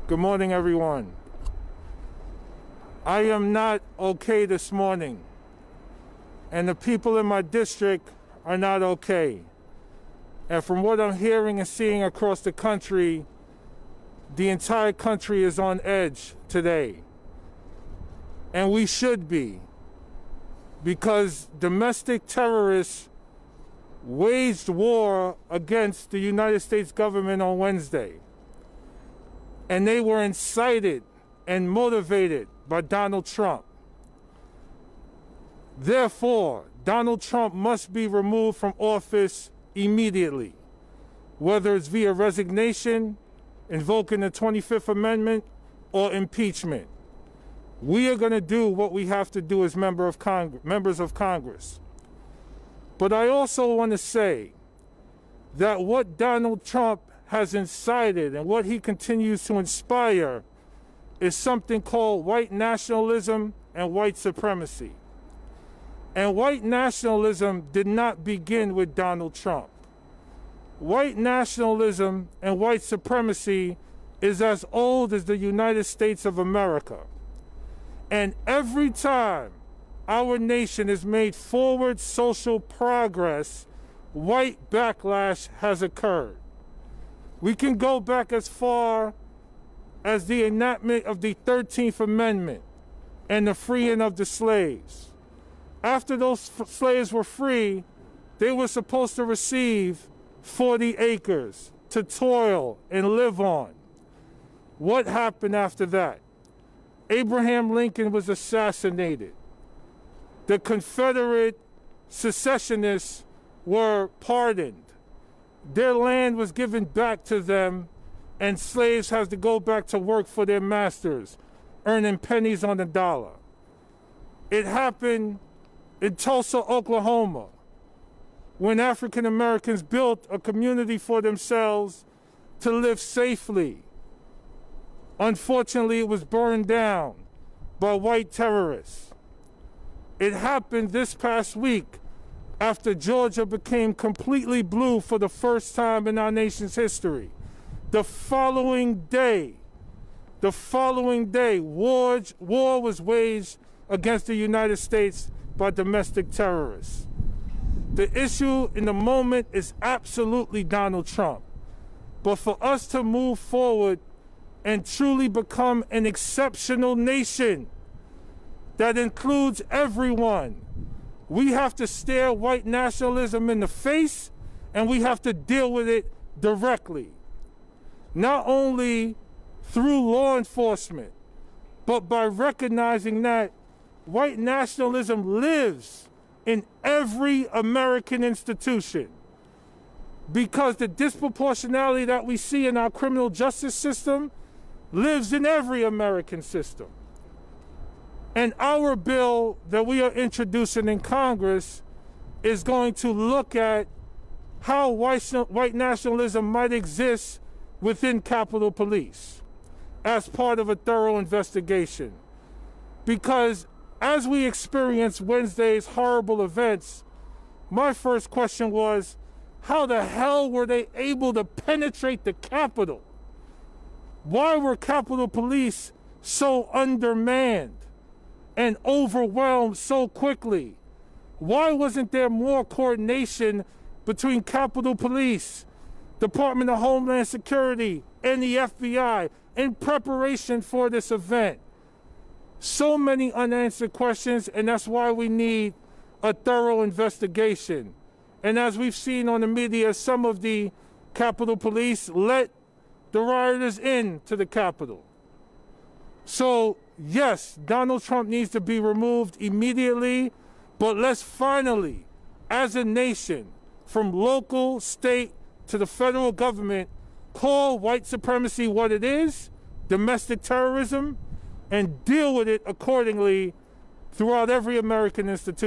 Good morning, everyone. I am not okay this morning, and the people in my district are not okay. And from what I'm hearing and seeing across the country, the entire country is on edge today. And we should be, because domestic terrorists waged war against the United States government on Wednesday. And they were incited and motivated by Donald Trump. Therefore, Donald Trump must be removed from office immediately, whether it's via resignation, invoking the 25th Amendment, or impeachment. We are going to do what we have to do as members of Congress. But I also want to say that what Donald Trump has incited and what he continues to inspire is something called white nationalism and white supremacy. And white nationalism did not begin with Donald Trump. White nationalism and white supremacy is as old as the United States of America. And every time our nation has made forward social progress, white backlash has occurred. We can go back as far as the enactment of the 13th Amendment and the freeing of the slaves. After those slaves were free, they were supposed to receive 40 acres to toil and live on. What happened after that? Abraham Lincoln was assassinated. The Confederate secessionists were pardoned. Their land was given back to them, and slaves had to go back to work for their masters, earning pennies on the dollar. It happened in Tulsa, Oklahoma, when African Americans built a community for themselves to live safely. Unfortunately, it was burned down by white terrorists. It happened this past week after Georgia became completely blue for the first time in our nation's history. The following day, war was waged against the United States by domestic terrorists. The issue in the moment is absolutely Donald Trump. But for us to move forward and truly become an exceptional nation that includes everyone, we have to stare white nationalism in the face, and we have to deal with it directly. Not only through law enforcement, but by recognizing that white nationalism lives in every American institution, because the disproportionality that we see in our criminal justice system lives in every American system. And our bill that we are introducing in Congress is going to look at how white nationalism might exist within Capitol Police as part of a thorough investigation. Because as we experienced Wednesday's horrible events, my first question was, how the hell were they able to penetrate the Capitol? Why were Capitol Police so undermanned and overwhelmed so quickly? Why wasn't there more coordination between Capitol Police, Department of Homeland Security, and the FBI in preparation for this event? So many unanswered questions, and that's why we need a thorough investigation. And as we've seen on the media, some of the Capitol Police let the rioters into the Capitol. So, yes, Donald Trump needs to be removed immediately, but let's finally, as a nation, from local, state, to the federal government, call white supremacy what it is, domestic terrorism, and deal with it accordingly throughout every American institution.